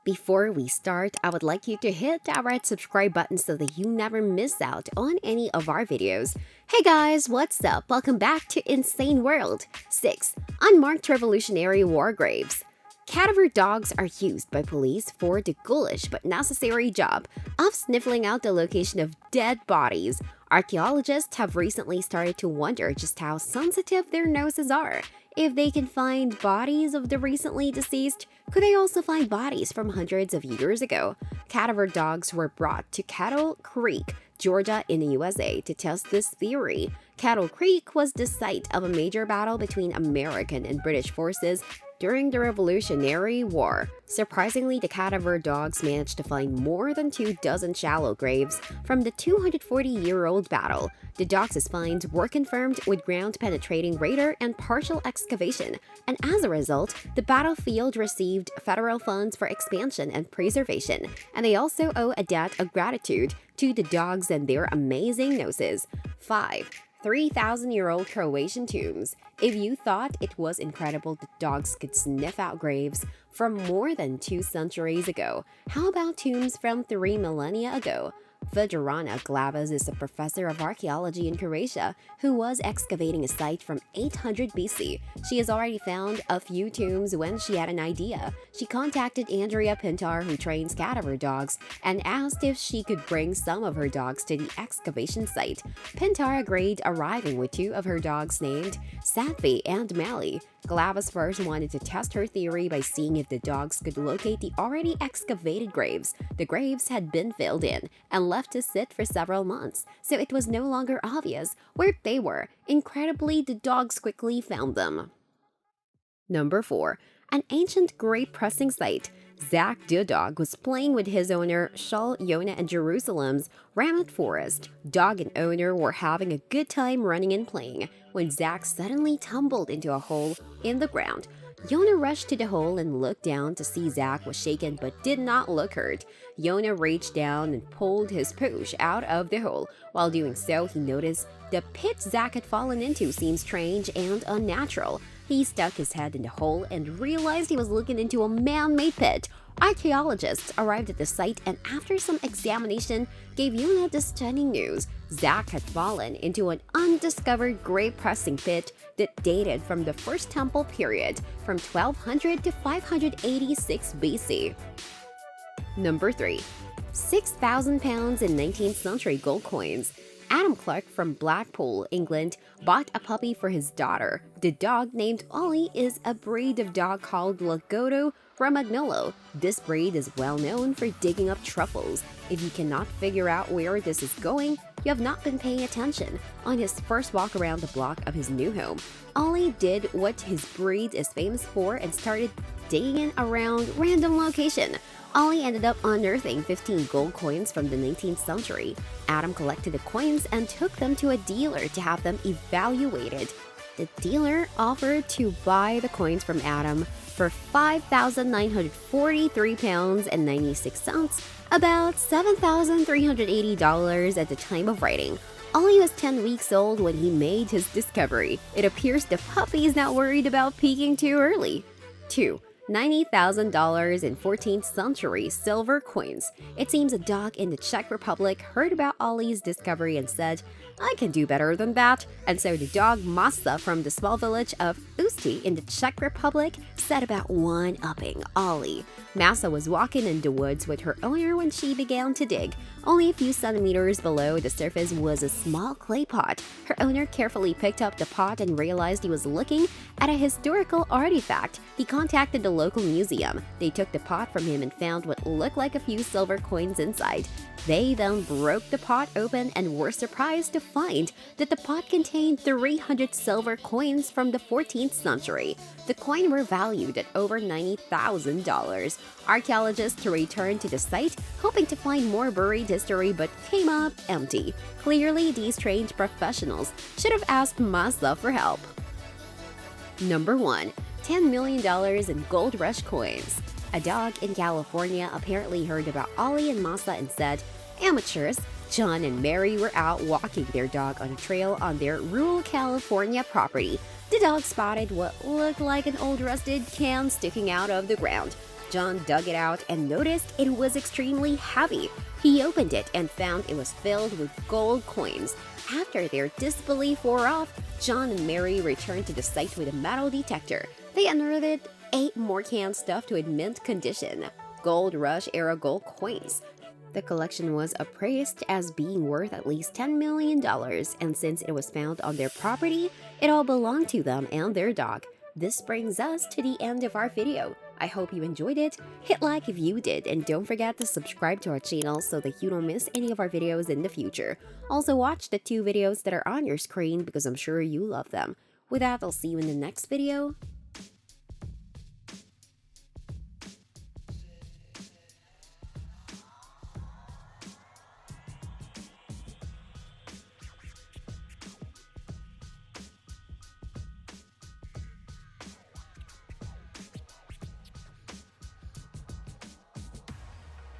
Before we start, I would like you to hit that red subscribe button so that you never miss out on any of our videos. Hey guys, what's up? Welcome back to Insane World. 6. Unmarked Revolutionary War Graves. Cadaver dogs are used by police for the ghoulish but necessary job of sniffing out the location of dead bodies. Archaeologists have recently started to wonder just how sensitive their noses are. If they can find bodies of the recently deceased, could they also find bodies from hundreds of years ago? Cadaver dogs were brought to Cattle Creek, Georgia in the USA to test this theory. Cattle Creek was the site of a major battle between American and British forces during the Revolutionary War. Surprisingly, the cadaver dogs managed to find more than 24 shallow graves from the 240-year-old battle. The dogs' finds were confirmed with ground-penetrating radar and partial excavation, and as a result, the battlefield received federal funds for expansion and preservation, and they also owe a debt of gratitude to the dogs and their amazing noses. 5. 3,000-year-old Croatian tombs. If you thought it was incredible that dogs could sniff out graves from more than 2 centuries ago, how about tombs from 3 millennia ago? Vajrana Glavas is a professor of archaeology in Croatia who was excavating a site from 800 BC. She has already found a few tombs when she had an idea. She contacted Andrea Pintar, who trains cadaver dogs, and asked if she could bring some of her dogs to the excavation site. Pintar agreed, arriving with 2 of her dogs named Safi and Mali. Glavas first wanted to test her theory by seeing if the dogs could locate the already excavated graves. The graves had been filled in and left to sit for several months, so it was no longer obvious where they were. Incredibly, the dogs quickly found them. Number 4. An ancient grape pressing site. Zach the dog was playing with his owner, Shal Yona, in Jerusalem's Ramat Forest. Dog and owner were having a good time running and playing when Zach suddenly tumbled into a hole in the ground. Yona rushed to the hole and looked down to see Zach was shaken but did not look hurt. Yona reached down and pulled his pooch out of the hole. While doing so, he noticed the pit Zach had fallen into seemed strange and unnatural. He stuck his head in the hole and realized he was looking into a man-made pit. Archaeologists arrived at the site and after some examination gave Yona the stunning news. Zach had fallen into an undiscovered grape pressing pit that dated from the First Temple period from 1200 to 586 BC. Number 3. 6,000 pounds in 19th century gold coins. Adam Clark from Blackpool, England, bought a puppy for his daughter. The dog, named Ollie, is a breed of dog called Lagotto Romagnolo. This breed is well known for digging up truffles. If you cannot figure out where this is going, you have not been paying attention. On his first walk around the block of his new home, Ollie did what his breed is famous for and started digging around random location. Ollie ended up unearthing 15 gold coins from the 19th century. Adam collected the coins and took them to a dealer to have them evaluated. The dealer offered to buy the coins from Adam for £5,943.96, about $7,380 at the time of writing. Ollie was 10 weeks old when he made his discovery. It appears the puppy is not worried about peaking too early. 2. $90,000 in 14th century silver coins. It seems a dog in the Czech Republic heard about Ollie's discovery and said, "I can do better than that." And so the dog Masa from the small village of Ústí in the Czech Republic set about one-upping Ollie. Masa was walking in the woods with her owner when she began to dig. Only a few centimeters below the surface was a small clay pot. Her owner carefully picked up the pot and realized he was looking at a historical artifact. He contacted the local museum. They took the pot from him and found what looked like a few silver coins inside. They then broke the pot open and were surprised to find that the pot contained 300 silver coins from the 14th century. The coins were valued at over $90,000. Archaeologists returned to the site, hoping to find more buried history, but came up empty. Clearly, these trained professionals should have asked Masa for help. Number 1. $10 million in gold rush coins. A dog in California apparently heard about Ollie and Masa and said, "Amateurs." John and Mary were out walking their dog on a trail on their rural California property. The dog spotted what looked like an old rusted can sticking out of the ground. John dug it out and noticed it was extremely heavy. He opened it and found it was filled with gold coins. After their disbelief wore off, John and Mary returned to the site with a metal detector. They unearthed 8 more cans stuffed to in mint condition Gold Rush era gold coins. The collection was appraised as being worth at least $10 million, and since it was found on their property, it all belonged to them and their dog. This brings us to the end of our video. I hope you enjoyed it. Hit like if you did, and don't forget to subscribe to our channel so that you don't miss any of our videos in the future. Also watch the 2 videos that are on your screen because I'm sure you love them. With that, I'll see you in the next video.